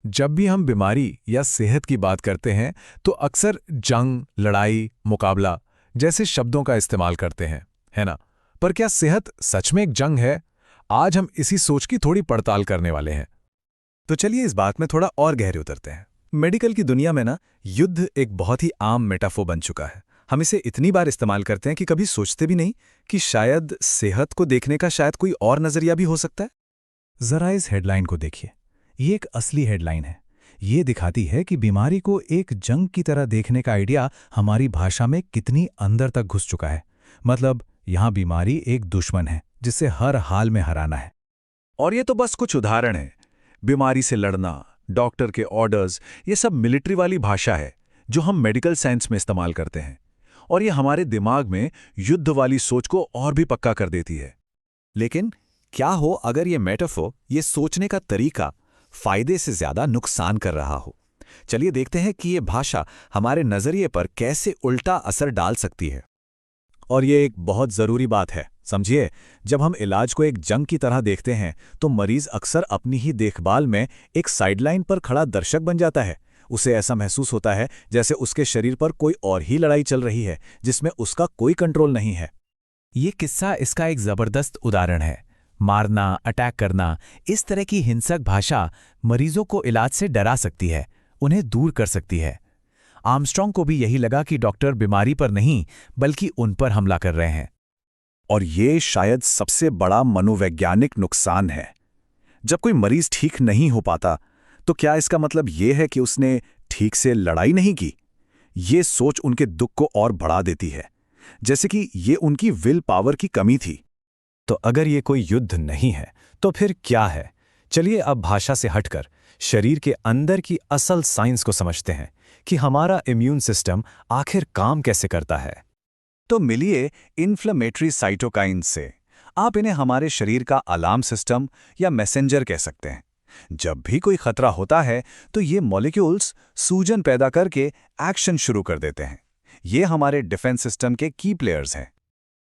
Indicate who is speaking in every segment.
Speaker 1: जब भी हम बीमारी या सेहत की बात करते हैं तो अक्सर जंग, लड़ाई, मुकाबला जैसे शब्दों का इस्तेमाल करते हैं, है ना? पर क्या सेहत सच में एक जंग है? आज हम इसी सोच की थोड़ी पड़ताल करने वाले हैं।
Speaker 2: तो चलिए इस बात में थोड़ा और गहरे उतरते हैं। मेडिकल की दुनिया में ना युद्ध एक बहुत ही आम मेटाफोर बन चुका है। हम इसे इतनी बार इस्तेमाल करते हैं कि कभी सोचते भी नहीं कि शायद सेहत को देखने का शायद कोई और नजरिया भी हो सकता है।
Speaker 3: जरा इस हेडलाइन को देखिए। ये एक असली हेडलाइन है। ये दिखाती है कि बीमारी को एक जंग की तरह देखने का आइडिया हमारी भाषा में कितनी अंदर तक घुस चुका है। मतलब यहाँ बीमारी एक दुश्मन है जिसे हर हाल में हराना है।
Speaker 2: और ये तो बस कुछ उदाहरण है। बीमारी से लड़ना, डॉक्टर के ऑर्डर्स, ये सब मिलिट्री वाली भाषा है जो हम मेडिकल साइंस में इस्तेमाल करते हैं। और ये हमारे दिमाग में युद्ध वाली सोच को और भी पक्का कर देती है। लेकिन क्या हो अगर ये मेटाफोर, ये सोचने का तरीका फायदे से ज्यादा नुकसान कर रहा हो? चलिए देखते हैं कि ये भाषा हमारे नजरिए पर कैसे उल्टा असर डाल सकती है। और ये एक बहुत जरूरी बात है, समझिए। जब हम इलाज को एक जंग की तरह देखते हैं तो मरीज अक्सर अपनी ही देखभाल में एक साइडलाइन पर खड़ा दर्शक बन जाता है। उसे ऐसा महसूस होता है जैसे उसके शरीर पर कोई और ही लड़ाई चल रही है जिसमें उसका कोई कंट्रोल नहीं है।
Speaker 3: ये किस्सा इसका एक जबरदस्त उदाहरण है। मारना, अटैक करना, इस तरह की हिंसक भाषा मरीजों को इलाज से डरा सकती है, उन्हें दूर कर सकती है। आर्मस्ट्रॉन्ग को भी यही लगा कि डॉक्टर बीमारी पर नहीं बल्कि उन पर हमला कर रहे हैं।
Speaker 2: और ये शायद सबसे बड़ा मनोवैज्ञानिक नुकसान है। जब कोई मरीज ठीक नहीं हो पाता तो क्या इसका मतलब ये है कि उसने ठीक से लड़ाई नहीं की? ये सोच उनके दुख को और बढ़ा देती है, जैसे कि ये उनकी विल पावर की कमी थी।
Speaker 3: तो अगर ये कोई युद्ध नहीं है तो फिर क्या है? चलिए अब भाषा से हटकर शरीर के अंदर की असल साइंस को समझते हैं कि हमारा इम्यून सिस्टम आखिर काम कैसे करता है।
Speaker 2: तो मिलिए इन्फ्लेमेटरी साइटोकाइन से। आप इन्हें हमारे शरीर का अलार्म सिस्टम या मैसेंजर कह सकते हैं। जब भी कोई खतरा होता है तो ये मॉलिक्यूल्स सूजन पैदा करके एक्शन शुरू कर देते हैं। ये हमारे डिफेंस सिस्टम के की प्लेयर्स हैं।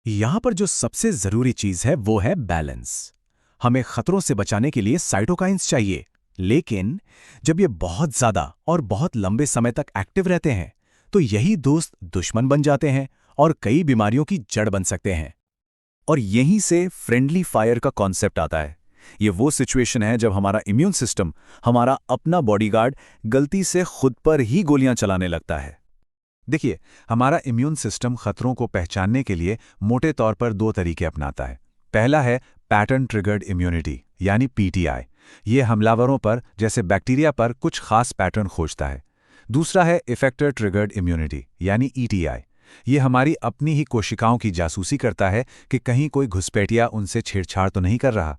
Speaker 3: यहां पर जो सबसे जरूरी चीज है वो है बैलेंस। हमें खतरों से बचाने के लिए साइटोकाइंस चाहिए, लेकिन जब ये बहुत ज्यादा और बहुत लंबे समय तक एक्टिव रहते हैं तो यही दोस्त दुश्मन बन जाते हैं और कई बीमारियों की जड़ बन सकते हैं।
Speaker 2: और यहीं से फ्रेंडली फायर का कॉन्सेप्ट आता है। ये वो सिचुएशन है जब हमारा इम्यून सिस्टम, हमारा अपना बॉडीगार्ड, गलती से खुद पर ही गोलियां चलाने लगता है। देखिए, हमारा इम्यून सिस्टम खतरों को पहचानने के लिए मोटे तौर पर दो तरीके अपनाता है। पहला है पैटर्न ट्रिगर्ड इम्यूनिटी यानी पीटीआई। ये हमलावरों पर जैसे बैक्टीरिया पर कुछ खास पैटर्न खोजता है। दूसरा है इफेक्टर ट्रिगर्ड इम्यूनिटी यानी ईटीआई। ये हमारी अपनी ही कोशिकाओं की जासूसी करता है कि कहीं कोई घुसपैठिया उनसे छेड़छाड़ तो नहीं कर रहा।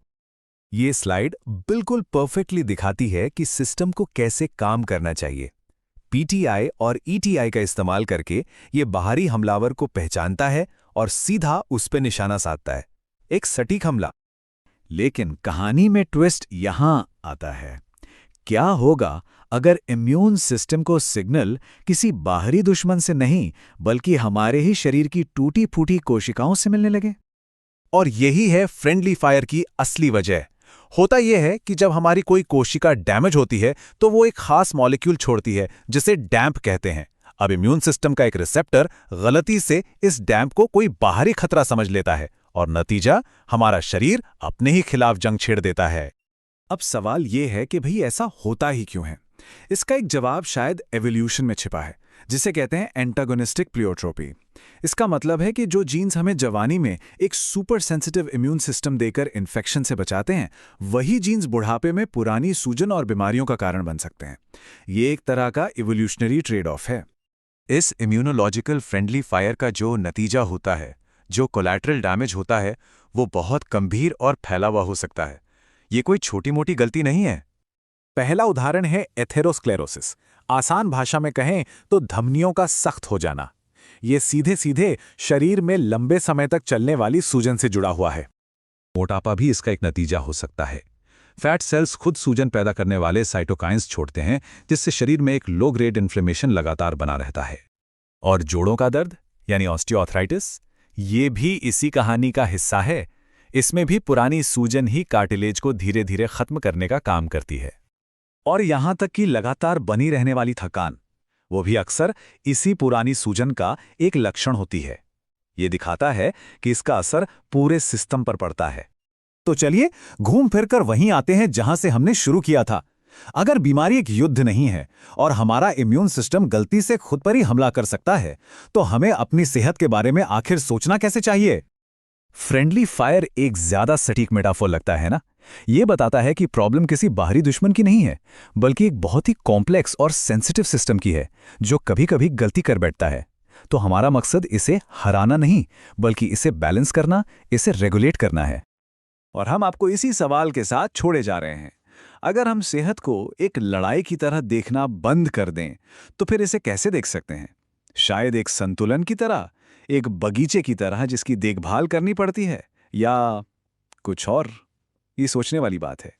Speaker 2: ये स्लाइड बिल्कुल परफेक्टली दिखाती है कि सिस्टम को कैसे काम करना चाहिए। पीटीआई और ईटीआई का इस्तेमाल करके ये बाहरी हमलावर को पहचानता है और सीधा उस पर निशाना साधता है, एक सटीक हमला। लेकिन कहानी में ट्विस्ट यहां आता है। क्या होगा अगर इम्यून सिस्टम को सिग्नल किसी बाहरी दुश्मन से नहीं बल्कि हमारे ही शरीर की टूटी फूटी कोशिकाओं से मिलने लगे? और यही है फ्रेंडली फायर की असली वजह। होता यह है कि जब हमारी कोई कोशिका डैमेज होती है तो वो एक खास मॉलिक्यूल छोड़ती है जिसे डैम्प कहते हैं। अब इम्यून सिस्टम का एक रिसेप्टर गलती से इस डैम्प को कोई बाहरी खतरा समझ लेता है और नतीजा हमारा शरीर अपने ही खिलाफ जंग छेड़ देता है। अब सवाल यह है कि भाई ऐसा होता ही क्यों है? इसका एक जवाब शायद एवोल्यूशन में छिपा है, जिसे कहते हैं एंटागोनिस्टिक प्लियोट्रोपी। इसका मतलब है कि जो जीन्स हमें जवानी में एक सुपर सेंसिटिव इम्यून सिस्टम देकर इन्फेक्शन से बचाते हैं, वही जीन्स बुढ़ापे में पुरानी सूजन और बीमारियों का कारण बन सकते हैं। ये एक तरह का इवोल्यूशनरी ट्रेड ऑफ है। इस इम्यूनोलॉजिकल फ्रेंडली फायर का जो नतीजा होता है, जो कोलैटरल डैमेज होता है, वो बहुत गंभीर और फैला हुआ हो सकता है। ये कोई छोटी मोटी गलती नहीं है। पहला उदाहरण है एथेरोस्क्लेरोसिस। आसान भाषा में कहें तो धमनियों का सख्त हो जाना। ये सीधे सीधे शरीर में लंबे समय तक चलने वाली सूजन से जुड़ा हुआ है। मोटापा भी इसका एक नतीजा हो सकता है। फैट सेल्स खुद सूजन पैदा करने वाले साइटोकाइंस छोड़ते हैं, जिससे शरीर में एक लो ग्रेड इन्फ्लेमेशन लगातार बना रहता है। और जोड़ों का दर्द यानी ऑस्टियोआर्थराइटिस, ये भी इसी कहानी का हिस्सा है। इसमें भी पुरानी सूजन ही कार्टिलेज को धीरे धीरे खत्म करने का काम करती है। और यहां तक कि लगातार बनी रहने वाली थकान, वो भी अक्सर इसी पुरानी सूजन का एक लक्षण होती है। ये दिखाता है कि इसका असर पूरे सिस्टम पर पड़ता है।
Speaker 3: तो चलिए घूम फिरकर वहीं आते हैं जहां से हमने शुरू किया था। अगर बीमारी एक युद्ध नहीं है और हमारा इम्यून सिस्टम गलती से खुद पर ही हमला कर सकता है, तो हमें अपनी सेहत के बारे में आखिर सोचना कैसे चाहिए?
Speaker 2: फ्रेंडली फायर एक ज्यादा सटीक मेटाफोर लगता है ना? ये बताता है कि प्रॉब्लम किसी बाहरी दुश्मन की नहीं है, बल्कि एक बहुत ही कॉम्प्लेक्स और सेंसिटिव सिस्टम की है, जो कभी-कभी गलती कर बैठता है। तो हमारा मकसद इसे हराना नहीं, बल्कि इसे बैलेंस करना, इसे रेगुलेट करना है। और हम आपको इसी सवाल के साथ छोड़े जा रहे हैं। अगर हम सेहत को एक लड़ाई की तरह देखना बंद कर दें, तो फिर इसे कैसे देख सकते हैं? शायद एक संतुलन की तरह, एक बगीचे की तरह जिसकी देखभाल करनी पड़ती है, या कुछ और? ये सोचने वाली बात है।